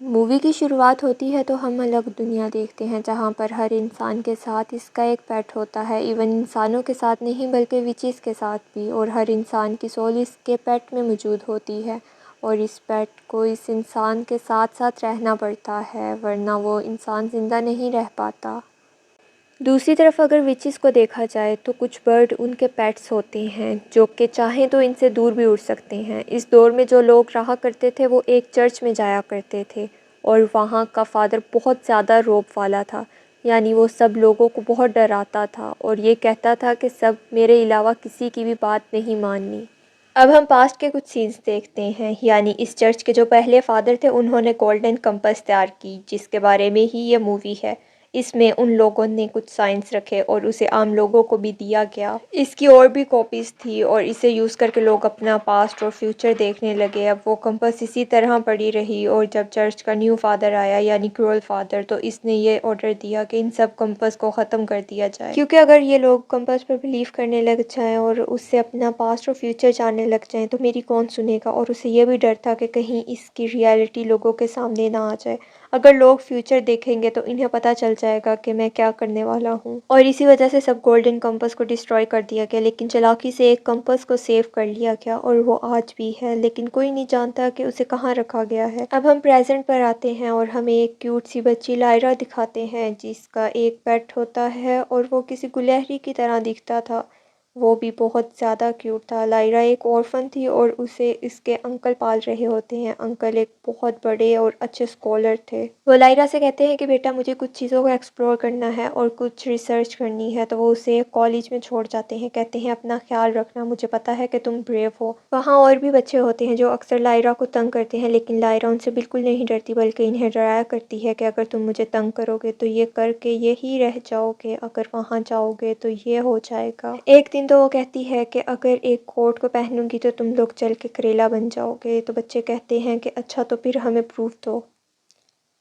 Movie की शुरुआत होती है तो हम अलग दुनिया देखते हैं जहाँ पर हर इंसान के साथ इसका एक पेट होता है। इवन इंसानों के साथ नहीं बल्कि विचेस के साथ भी, और हर इंसान की सोल इसके पेट में मौजूद होती है और इस पेट को इस इंसान के साथ साथ रहना पड़ता है, वरना वो इंसान ज़िंदा नहीं रह पाता। दूसरी तरफ अगर विचेस को देखा जाए तो कुछ बर्ड उनके पेट्स होते हैं जो कि चाहें तो इनसे दूर भी उड़ सकते हैं। इस दौर में जो लोग रहा करते थे वो एक चर्च में जाया करते थे और वहाँ का फादर बहुत ज़्यादा रौब वाला था, यानी वो सब लोगों को बहुत डराता था और ये कहता था कि सब मेरे अलावा किसी की भी बात नहीं माननी। अब हम पास्ट के कुछ सीन्स देखते हैं, यानी इस चर्च के जो पहले फादर थे उन्होंने गोल्डन कंपास तैयार की जिसके बारे में ही ये मूवी है। इसमें उन लोगों ने कुछ साइंस रखे और उसे आम लोगों को भी दिया गया। इसकी और भी कॉपीज़ थी और इसे यूज़ करके लोग अपना पास्ट और फ्यूचर देखने लगे। अब वो कंपास इसी तरह पड़ी रही और जब चर्च का न्यू फादर आया यानी क्रूअल फादर, तो इसने ये ऑर्डर दिया कि इन सब कंपास को ख़त्म कर दिया जाए, क्योंकि अगर ये लोग कंपास पर बिलीव करने लग जाएं और उससे अपना पास्ट और फ्यूचर जानने लग जाएं तो मेरी कौन सुनेगा। और उसे ये भी डर था कि कहीं इसकी रियलिटी लोगों के सामने ना आ जाए। अगर लोग फ्यूचर देखेंगे तो इन्हें पता चल जाएगा कि मैं क्या करने वाला हूँ, और इसी वजह से सब गोल्डन कंपास को डिस्ट्रॉय कर दिया गया। लेकिन चालाकी से एक कंपास को सेव कर लिया गया और वो आज भी है, लेकिन कोई नहीं जानता कि उसे कहाँ रखा गया है। अब हम प्रेजेंट पर आते हैं और हमें एक क्यूट सी बच्ची लायरा दिखाते हैं जिसका एक पेट होता है और वो किसी गुलहरी की तरह दिखता था। वो भी बहुत ज़्यादा क्यूट था। लायरा एक ऑर्फन थी और उसे इसके अंकल पाल रहे होते हैं। अंकल एक बहुत बड़े और अच्छे स्कॉलर थे। वो लायरा से कहते हैं कि बेटा मुझे कुछ चीज़ों को एक्सप्लोर करना है और कुछ रिसर्च करनी है, तो वो उसे कॉलेज में छोड़ जाते हैं। कहते हैं अपना ख्याल रखना, मुझे पता है कि तुम ब्रेव हो। वहाँ और भी बच्चे होते हैं जो अक्सर लायरा को तंग करते हैं, लेकिन लायरा उनसे बिल्कुल नहीं डरती बल्कि इन्हें डराया करती है कि अगर तुम मुझे तंग करोगे तो ये करके यही रह जाओगे, अगर वहाँ जाओगे तो ये हो जाएगा। एक दिन तो वो कहती है कि अगर एक कोट को पहनूंगी तो तुम लोग चल के करेला बन जाओगे। तो बच्चे कहते हैं कि अच्छा तो फिर हमें प्रूफ दो।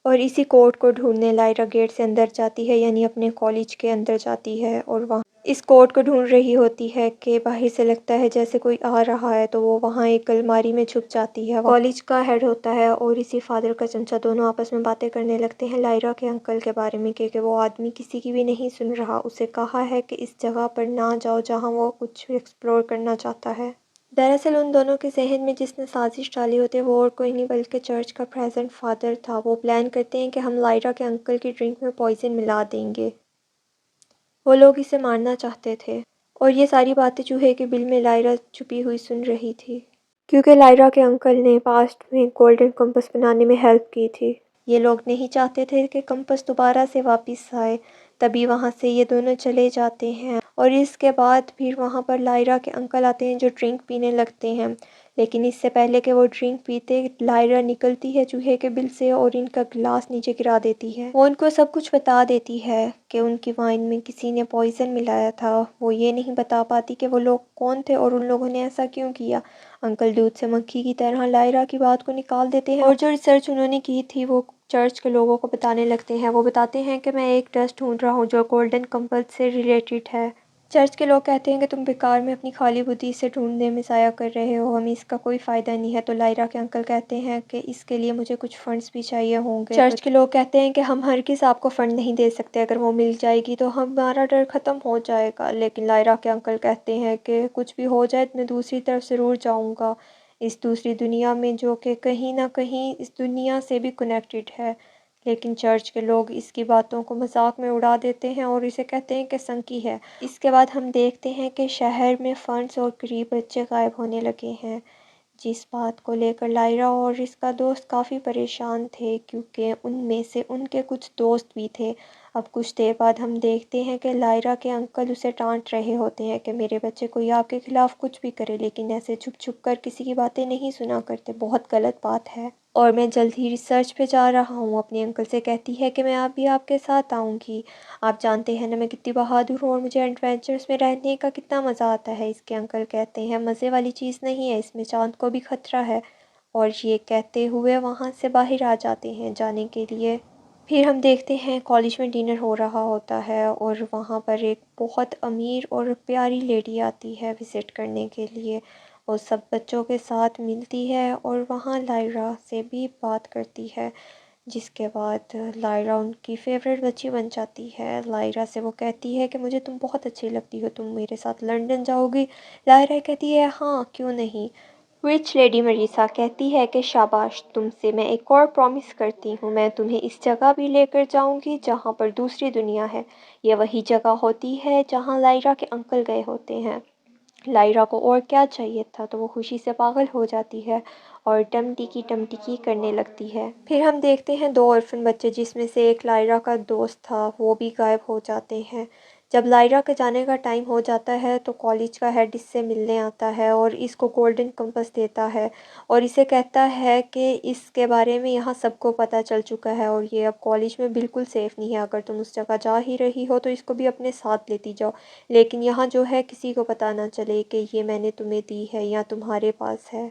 और इसी कोड को ढूंढने लायरा गेट से अंदर जाती है, यानी अपने कॉलेज के अंदर जाती है और वहाँ इस कोड को ढूंढ रही होती है कि बाहर से लगता है जैसे कोई आ रहा है, तो वो वहाँ एक अलमारी में छुप जाती है। कॉलेज का हेड होता है और इसी फादर का चमचा दोनों आपस में बातें करने लगते हैं लायरा के अंकल के बारे में कि वो आदमी किसी की भी नहीं सुन रहा। उसे कहा है कि इस जगह पर ना जाओ जहाँ वो कुछ एक्सप्लोर करना चाहता है। दरअसल उन दोनों के जहन में जिसने साजिश डाली होती है वो और कोई नहीं बल्कि चर्च का प्रेजेंट फादर था। वो प्लान करते हैं कि हम लायरा के अंकल की ड्रिंक में पॉइजन मिला देंगे। वो लोग इसे मारना चाहते थे और ये सारी बातें चूहे के बिल में लायरा छुपी हुई सुन रही थी, क्योंकि लायरा के अंकल ने पास्ट में गोल्डन कंपास बनाने में हेल्प की थी। ये लोग नहीं चाहते थे कि कंपास दोबारा से वापस आए, तभी वहाँ से ये दोनों चले जाते हैं। और इसके बाद फिर वहाँ पर लायरा के अंकल आते हैं जो ड्रिंक पीने लगते हैं, लेकिन इससे पहले कि वो ड्रिंक पीते लायरा निकलती है चूहे के बिल से और इनका गिलास नीचे गिरा देती है। वो उनको सब कुछ बता देती है कि उनकी वाइन में किसी ने पॉइजन मिलाया था। वो ये नहीं बता पाती कि वो लोग कौन थे और उन लोगों ने ऐसा क्यों किया। अंकल दूध से मक्खी की तरह लायरा की बात को निकाल देते हैं और जो रिसर्च उन्होंने की थी वो चर्च के लोगों को बताने लगते हैं। वो बताते हैं कि मैं एक टेस्ट ढूंढ रहा हूँ जो गोल्डन कंपास से रिलेटेड है। चर्च के लोग कहते हैं कि तुम बेकार में अपनी खाली बुद्धि इसे ढूंढने में ज़ाया कर रहे हो, हमें इसका कोई फ़ायदा नहीं है। तो लायरा के अंकल कहते हैं कि इसके लिए मुझे कुछ फ़ंड्स भी चाहिए होंगे। चर्च के लोग कहते हैं कि हम हर किस आपको फ़ंड नहीं दे सकते, अगर वो मिल जाएगी तो हमारा डर ख़त्म हो जाएगा। लेकिन लायरा के अंकल कहते हैं कि कुछ भी हो जाए मैं दूसरी तरफ ज़रूर जाऊँगा, इस दूसरी दुनिया में जो कि कहीं ना कहीं इस दुनिया से भी कनेक्टेड है। लेकिन चर्च के लोग इसकी बातों को मजाक में उड़ा देते हैं और इसे कहते हैं कि संकी है। इसके बाद हम देखते हैं कि शहर में फंड्स और गरीब बच्चे गायब होने लगे हैं, जिस बात को लेकर लायरा और इसका दोस्त काफ़ी परेशान थे, क्योंकि उनमें से उनके कुछ दोस्त भी थे। अब कुछ देर बाद हम देखते हैं कि लायरा के अंकल उसे डांट रहे होते हैं कि मेरे बच्चे कोई आपके खिलाफ़ कुछ भी करे लेकिन ऐसे छुप छुप कर किसी की बातें नहीं सुना करते, बहुत गलत बात है। और मैं जल्द ही रिसर्च पे जा रहा हूँ। अपने अंकल से कहती है कि मैं आप भी आपके साथ आऊँगी। आप जानते हैं ना मैं कितनी बहादुर हूँ और मुझे एडवेंचर्स में रहने का कितना मज़ा आता है। इसके अंकल कहते हैं मज़े वाली चीज़ नहीं है, इसमें चाँद को भी खतरा है। और ये कहते हुए वहाँ से बाहर आ जाते हैं जाने के लिए। फिर हम देखते हैं कॉलेज में डिनर हो रहा होता है और वहाँ पर एक बहुत अमीर और प्यारी लेडी आती है विज़िट करने के लिए। वो सब बच्चों के साथ मिलती है और वहाँ लायरा से भी बात करती है। जिसके बाद लायरा उनकी फ़ेवरेट बच्ची बन जाती है। लायरा से वो कहती है कि मुझे तुम बहुत अच्छी लगती हो, तुम मेरे साथ लंदन जाओगी? लायरा कहती है हाँ, क्यों नहीं। रिच लेडी मरीसा कहती है कि शाबाश, तुमसे मैं एक और प्रॉमिस करती हूँ, मैं तुम्हें इस जगह भी लेकर जाऊँगी जहाँ पर दूसरी दुनिया है। ये वही जगह होती है जहाँ लायरा के अंकल गए होते हैं। लायरा को और क्या चाहिए था, तो वो खुशी से पागल हो जाती है और टम टिकी करने लगती है। फिर हम देखते हैं दो ऑर्फन बच्चे, जिसमें से एक लायरा का दोस्त था, वो भी गायब हो जाते हैं। जब लायरा के जाने का टाइम हो जाता है तो कॉलेज का हेड इससे मिलने आता है और इसको गोल्डन कंपास देता है और इसे कहता है कि इसके बारे में यहाँ सबको पता चल चुका है और ये अब कॉलेज में बिल्कुल सेफ़ नहीं है। अगर तुम उस जगह जा ही रही हो तो इसको भी अपने साथ लेती जाओ, लेकिन यहाँ जो है किसी को पता ना चले कि ये मैंने तुम्हें दी है या तुम्हारे पास है।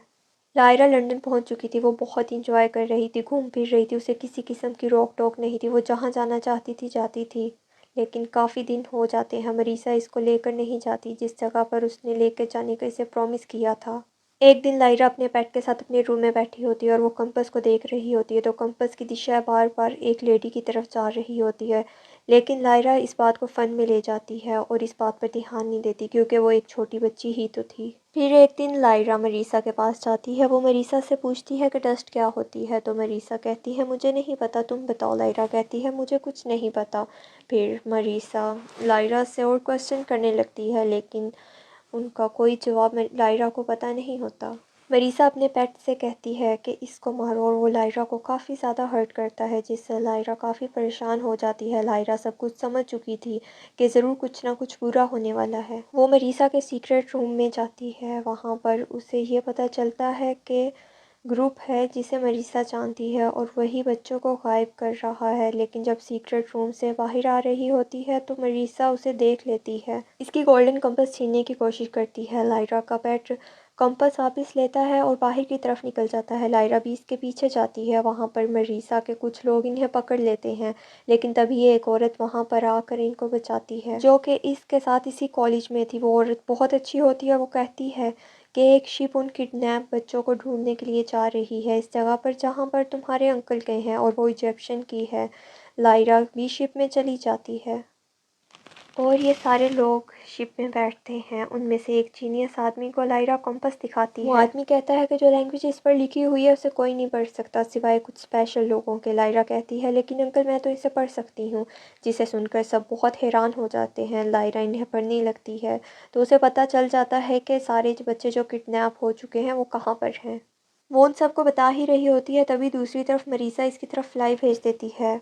लायरा लंदन पहुंच चुकी थी, वो बहुत इंजॉय कर रही थी, घूम फिर रही थी, उसे किसी किस्म की रोक टोक नहीं थी, वो जहाँ जाना चाहती थी जाती थी। लेकिन काफ़ी दिन हो जाते हैं, मरीसा इसको लेकर नहीं जाती जिस जगह पर उसने लेकर जाने का इसे प्रॉमिस किया था। एक दिन लायरा अपने पेट के साथ अपने रूम में बैठी होती है और वो कंपास को देख रही होती है, तो कंपास की दिशा बार बार एक लेडी की तरफ जा रही होती है। लेकिन लायरा इस बात को फ़न में ले जाती है और इस बात पर ध्यान नहीं देती, क्योंकि वो एक छोटी बच्ची ही तो थी। फिर एक दिन लायरा मरीसा के पास जाती है, वो मरीसा से पूछती है कि डस्ट क्या होती है, तो मरीसा कहती है मुझे नहीं पता, तुम बताओ। लायरा कहती है मुझे कुछ नहीं पता। फिर मरीसा लायरा से और क्वेश्चन करने लगती है, लेकिन उनका कोई जवाब लायरा को पता नहीं होता। मरीसा अपने पेट से कहती है कि इसको मारो और वो लायरा को काफ़ी ज़्यादा हर्ट करता है, जिससे लायरा काफ़ी परेशान हो जाती है। लायरा सब कुछ समझ चुकी थी कि ज़रूर कुछ ना कुछ बुरा होने वाला है। वो मरीसा के सीक्रेट रूम में जाती है, वहाँ पर उसे ये पता चलता है कि ग्रुप है जिसे मरीसा जानती है और वही बच्चों को गायब कर रहा है। लेकिन जब सीक्रेट रूम से बाहर आ रही होती है तो मरीसा उसे देख लेती है। इसकी गोल्डन कंपास छीनने की कोशिश करती है। लायरा का पेट कंपास वापस लेता है और बाहर की तरफ निकल जाता है। लायरा भी इसके पीछे जाती है। वहाँ पर मरीसा के कुछ लोग इन्हें पकड़ लेते हैं, लेकिन तभी एक औरत वहाँ पर आकर इनको बचाती है, जो कि इसके साथ इसी कॉलेज में थी। वो औरत बहुत अच्छी होती है। वो कहती है कि एक शिप उन किडनैप बच्चों को ढूंढने के लिए जा रही है इस जगह पर जहाँ पर तुम्हारे अंकल गए हैं, और वो इजिप्शियन की है। लायरा भी शिप में चली जाती है और ये सारे लोग शिप में बैठते हैं। उनमें से एक जीनियस आदमी को लायरा कंपास दिखाती है। वो आदमी कहता है कि जो लैंग्वेज इस पर लिखी हुई है उसे कोई नहीं पढ़ सकता सिवाय कुछ स्पेशल लोगों के। लायरा कहती है लेकिन अंकल मैं तो इसे पढ़ सकती हूँ, जिसे सुनकर सब बहुत हैरान हो जाते हैं। लायरा इन्हें पढ़ने लगती है तो उसे पता चल जाता है कि सारे बच्चे जो किडनैप हो चुके हैं वो कहाँ पर हैं। वो उन सबको बता ही रही होती है, तभी दूसरी तरफ मरीसा इसकी तरफ फ्लाई भेज देती है,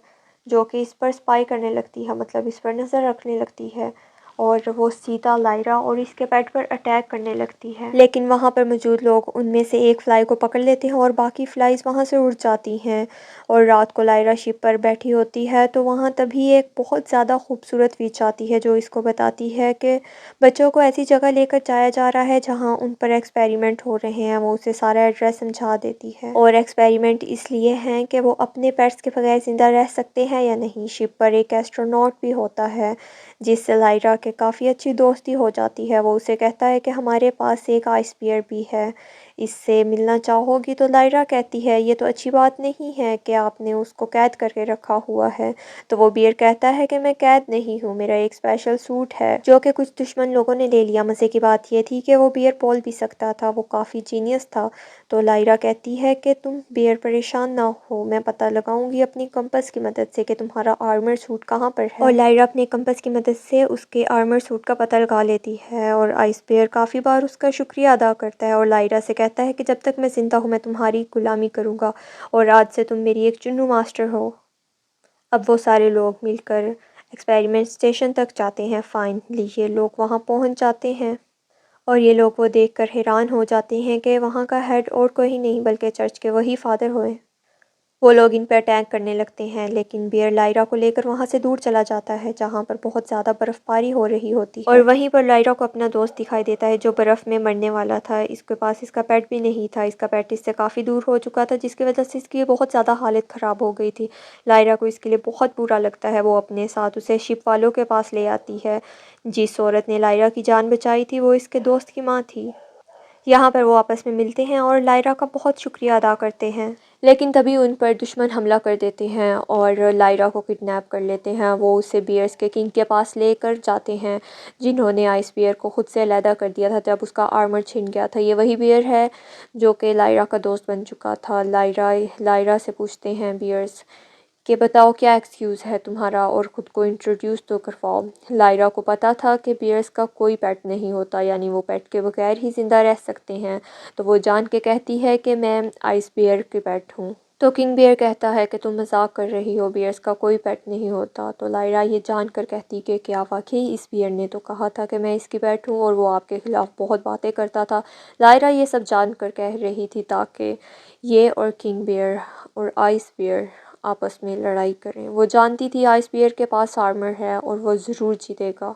जो कि इस पर स्पाई करने लगती है, मतलब इस पर नज़र रखने लगती है। और वो सीधा लायरा और इसके पेट पर अटैक करने लगती है। लेकिन वहाँ पर मौजूद लोग उनमें से एक फ़्लाई को पकड़ लेते हैं और बाकी फ़्लाइज़ वहाँ से उड़ जाती हैं। और रात को लायरा शिप पर बैठी होती है तो वहाँ तभी एक बहुत ज़्यादा खूबसूरत विच आती है, जो इसको बताती है कि बच्चों को ऐसी जगह लेकर जाया जा रहा है जहाँ उन पर एक्सपेरिमेंट हो रहे हैं। वो उसे सारा एड्रेस समझा देती है, और एक्सपेरिमेंट इसलिए हैं कि वो अपने पेट्स के बगैर ज़िंदा रह सकते हैं या नहीं। शिप पर एक एस्ट्रोनॉट भी होता है जिससे लायरा के काफ़ी अच्छी दोस्ती हो जाती है। वो उसे कहता है कि हमारे पास एक आइस बियर भी है, इससे मिलना चाहोगी? तो लायरा कहती है ये तो अच्छी बात नहीं है कि आपने उसको कैद करके रखा हुआ है। तो वो बियर कहता है कि मैं कैद नहीं हूँ, मेरा एक स्पेशल सूट है जो कि कुछ दुश्मन लोगों ने ले लिया। मज़े की बात ये थी कि वो बियर बोल भी सकता था, वो काफ़ी जीनियस था। तो लायरा कहती है कि तुम बियर परेशान ना हो, मैं पता लगाऊंगी अपनी कंपास की मदद से कि तुम्हारा आर्मर सूट कहाँ पर है। और लायरा अपने कंपास की मदद से उसके आर्मर सूट का पता लगा लेती है और आइस बियर काफ़ी बार उसका शुक्रिया अदा करता है और लायरा से कहता है कि जब तक मैं ज़िंदा हूँ मैं तुम्हारी गुलामी करूँगा और आज से तुम मेरी एक चुन्नू मास्टर हो। अब वो सारे लोग मिलकर एक्सपेरिमेंट स्टेशन तक जाते हैं। फाइनली ये लोग वहाँ पहुँच जाते हैं और ये लोग वो देखकर हैरान हो जाते हैं कि वहाँ का हेड और कोई नहीं बल्कि चर्च के वही फादर हुए। वो लोग इन पर अटैक करने लगते हैं, लेकिन बियर लायरा को लेकर वहाँ से दूर चला जाता है जहाँ पर बहुत ज़्यादा बर्फ़बारी हो रही होती है। और वहीं पर लायरा को अपना दोस्त दिखाई देता है जो बर्फ़ में मरने वाला था। इसके पास इसका पेट भी नहीं था, इसका पेट इससे काफ़ी दूर हो चुका था, जिसकी वजह से इसकी बहुत ज़्यादा हालत ख़राब हो गई थी। लायरा को इसके लिए बहुत बुरा लगता है। वो अपने साथ उसे शिप वालों के पास ले आती है। जिस औरत ने लायरा की जान बचाई थी वो इसके दोस्त की माँ थी। यहाँ पर वो आपस में मिलते हैं और लायरा का बहुत शुक्रिया अदा करते हैं। लेकिन तभी उन पर दुश्मन हमला कर देते हैं और लायरा को किडनैप कर लेते हैं। वो उसे बियर्स के किंग के पास लेकर जाते हैं, जिन्होंने आइस बियर को खुद से अलहदा कर दिया था जब उसका आर्मर छिन गया था। ये वही बियर है जो कि लायरा का दोस्त बन चुका था। लायरा से पूछते हैं बियर्स कि बताओ क्या एक्सक्यूज़ है तुम्हारा और ख़ुद को इंट्रोड्यूस तो करवाओ। लायरा को पता था कि बियर्स का कोई पेट नहीं होता, यानी वो पेट के बगैर ही ज़िंदा रह सकते हैं, तो वो जान के कहती है कि मैं आइस बियर के पेट हूँ। तो किंग बियर कहता है कि तुम मजाक कर रही हो, बियर्स का कोई पेट नहीं होता। तो लायरा ये जान कर कहती कि क्या वाकई इस बियर ने तो कहा था कि मैं इसकी पेट हूँ और वो आपके ख़िलाफ़ बहुत बातें करता था। लायरा ये सब जान कर कह रही थी ताकि ये और किंग बियर और आइस बियर आपस में लड़ाई करें। वो जानती थी आइस बियर के पास आर्मर है और वो ज़रूर जीतेगा।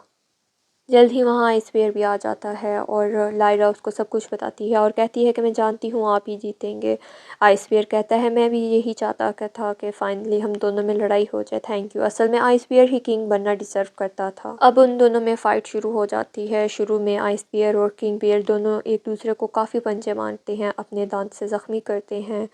जल्द ही वहाँ आइस बियर भी आ जाता है और लायरा उसको सब कुछ बताती है और कहती है कि मैं जानती हूँ आप ही जीतेंगे। आइस बियर कहता है मैं भी यही चाहता था कि फ़ाइनली हम दोनों में लड़ाई हो जाए, थैंक यू। असल में आइस बियर ही किंग बनना डिज़र्व करता था। अब उन दोनों में फ़ाइट शुरू हो जाती है। शुरू में आइस बियर और किंग बियर दोनों एक दूसरे को काफ़ी पंजे मारते हैं, अपने दांत से ज़ख्मी करते हैं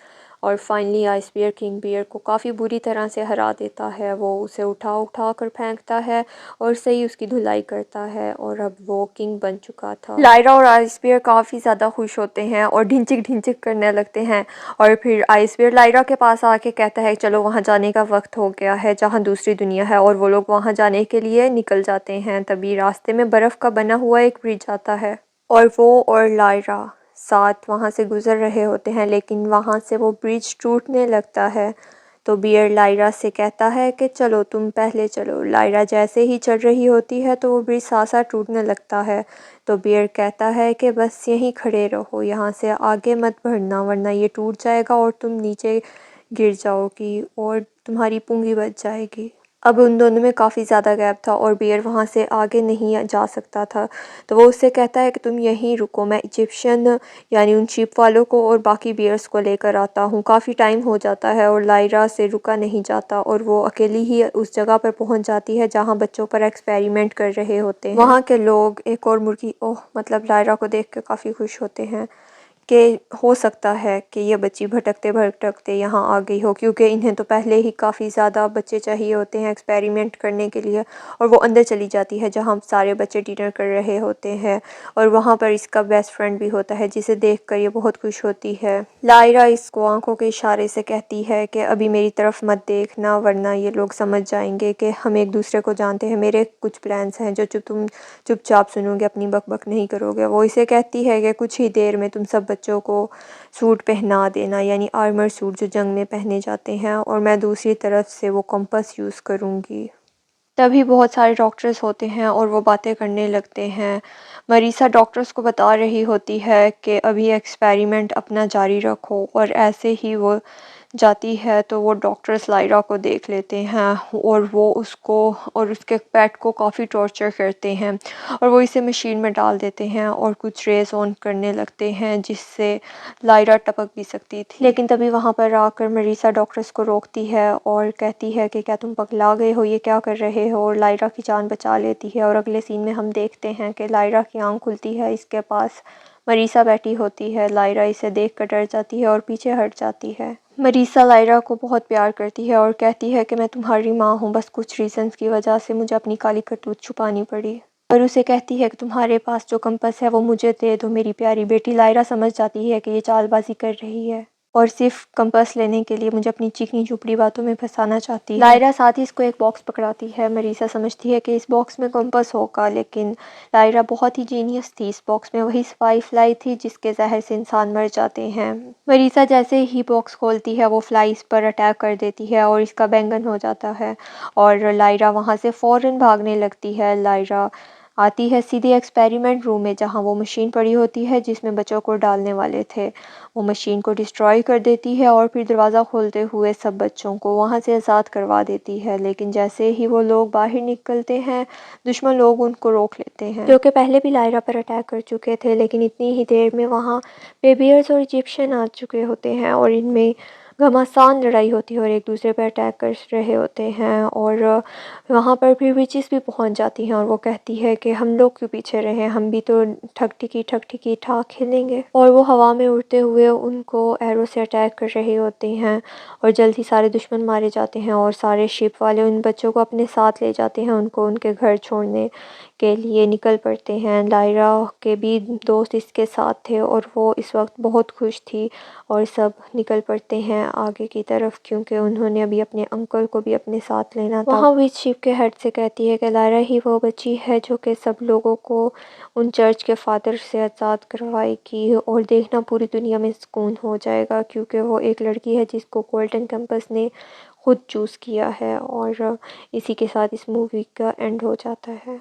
और finally ice bear king bear को काफ़ी बुरी तरह से हरा देता है। वो उसे उठा उठा कर फेंकता है और सही उसकी धुलाई करता है और अब वो किंग बन चुका था। लायरा और आइस बियर काफ़ी ज़्यादा खुश होते हैं और ढिंचिक ढिंचिक करने लगते हैं और फिर आइस बियर लायरा के पास आके कहता है चलो वहाँ जाने का वक्त हो गया है जहाँ दूसरी दुनिया है, और वो लोग वहाँ जाने के लिए निकल जाते हैं। तभी रास्ते में बर्फ़ का बना हुआ एक ब्रिज आता है और वो और लायरा साथ वहाँ से गुज़र रहे होते हैं, लेकिन वहाँ से वो ब्रिज टूटने लगता है। तो बियर लायरा से कहता है कि चलो तुम पहले चलो। लायरा जैसे ही चल रही होती है तो वो ब्रिज साथ साथ टूटने लगता है। तो बियर कहता है कि बस यहीं खड़े रहो, यहाँ से आगे मत बढ़ना वरना ये टूट जाएगा और तुम नीचे गिर जाओगी और तुम्हारी पूंगी बच जाएगी। अब उन दोनों में काफ़ी ज़्यादा गैप था और बियर वहाँ से आगे नहीं जा सकता था। तो वो उससे कहता है कि तुम यहीं रुको, मैं इजिप्शियन यानी उन शिप वालों को और बाकी बियर्स को लेकर आता हूँ। काफ़ी टाइम हो जाता है और लायरा से रुका नहीं जाता और वो अकेली ही उस जगह पर पहुँच जाती है जहाँ बच्चों पर एक्सपेरिमेंट कर रहे होते हैं। वहाँ के लोग एक और मुर्गी मतलब लायरा को देख कर काफ़ी खुश होते हैं कि हो सकता है कि ये बच्ची भटकते भटकते यहाँ आ गई हो, क्योंकि इन्हें तो पहले ही काफ़ी ज़्यादा बच्चे चाहिए होते हैं एक्सपेरिमेंट करने के लिए। और वो अंदर चली जाती है जहाँ सारे बच्चे डिनर कर रहे होते हैं और वहाँ पर इसका बेस्ट फ्रेंड भी होता है जिसे देखकर ये बहुत खुश होती है। लायरा इसको आंखों के इशारे से कहती है कि अभी मेरी तरफ मत देखना वरना ये लोग समझ जाएंगे कि हम एक दूसरे को जानते हैं। मेरे कुछ प्लान्स हैं जो तुम चुपचाप सुनोगे, अपनी बकबक नहीं करोगे। वो इसे कहती है कि कुछ ही देर में तुम सब बच्चों को सूट पहना देना, यानी आर्मर सूट जो जंग में पहने जाते हैं, और मैं दूसरी तरफ से वो कंपास यूज़ करूँगी। तभी बहुत सारे डॉक्टर्स होते हैं और वो बातें करने लगते हैं। मरीसा डॉक्टर्स को बता रही होती है कि अभी एक्सपेरिमेंट अपना जारी रखो, और ऐसे ही वो जाती है तो वो डॉक्टर्स लायरा को देख लेते हैं और वो उसको और उसके पेट को काफ़ी टॉर्चर करते हैं और वो इसे मशीन में डाल देते हैं और कुछ रेस ऑन करने लगते हैं जिससे लायरा टपक भी सकती थी। लेकिन तभी वहाँ पर आकर मरीसा डॉक्टर्स को रोकती है और कहती है कि क्या तुम पगला गए हो, ये क्या कर रहे हो, और लायरा की जान बचा लेती है। और अगले सीन में हम देखते हैं कि लायरा की आँख खुलती है, इसके पास मरीसा बैठी होती है। लायरा इसे देख कर डर जाती है और पीछे हट जाती है। मरीसा लायरा को बहुत प्यार करती है और कहती है कि मैं तुम्हारी माँ हूँ, बस कुछ रीज़न्स की वजह से मुझे अपनी काली करतूत छुपानी पड़ी। और उसे कहती है कि तुम्हारे पास जो कंपास है वो मुझे दे दो मेरी प्यारी बेटी। लायरा समझ जाती है कि ये चालबाजी कर रही है और सिर्फ कंपास लेने के लिए मुझे अपनी चिकनी चुपड़ी बातों में फंसाना चाहती है। लायरा साथ ही इसको एक बॉक्स पकड़ाती है। मरीसा समझती है कि इस बॉक्स में कंपास होगा, लेकिन लायरा बहुत ही जीनियस थी। इस बॉक्स में वही स्पाई फ्लाई थी जिसके जहर से इंसान मर जाते हैं। मरीसा जैसे ही बॉक्स खोलती है वो फ्लाई इस पर अटैक कर देती है और इसका बैंगन हो जाता है और लायरा वहाँ से फ़ौरन भागने लगती है। लायरा आती है सीधे एक्सपेरिमेंट रूम में जहाँ वो मशीन पड़ी होती है जिसमें बच्चों को डालने वाले थे। वो मशीन को डिस्ट्रॉय कर देती है और फिर दरवाज़ा खोलते हुए सब बच्चों को वहाँ से आज़ाद करवा देती है। लेकिन जैसे ही वो लोग बाहर निकलते हैं दुश्मन लोग उनको रोक लेते हैं, जो कि पहले भी लायरा पर अटैक कर चुके थे। लेकिन इतनी ही देर में वहाँ पे बियर्स और इजिप्शियन आ चुके होते हैं और इनमें घमासान लड़ाई होती है और एक दूसरे पर अटैक कर रहे होते हैं। और वहाँ पर फिर विचिस भी पहुँच जाती हैं और वो कहती है कि हम लोग क्यों पीछे रहे, हम भी तो ठक ठिकी ठाक खेलेंगे। और वो हवा में उड़ते हुए उनको एरो से अटैक कर रहे होते हैं और जल्द ही सारे दुश्मन मारे जाते हैं और सारे शिप वाले उन बच्चों को अपने साथ ले जाते हैं, उनको उनके घर छोड़ने के लिए निकल पड़ते हैं। लायरा के भी दोस्त इसके साथ थे और वो इस वक्त बहुत खुश थी और सब निकल पड़ते हैं आगे की तरफ, क्योंकि उन्होंने अभी अपने अंकल को भी अपने साथ लेना था। वहाँ विच शिप के हेड से कहती है कि लायरा ही वो बच्ची है जो कि सब लोगों को उन चर्च के फादर से आज़ाद करवाएगी और देखना पूरी दुनिया में सुकून हो जाएगा, क्योंकि वो एक लड़की है जिसको गोल्डन कैंपस ने खुद चूज़ किया है। और इसी के साथ इस मूवी का एंड हो जाता है।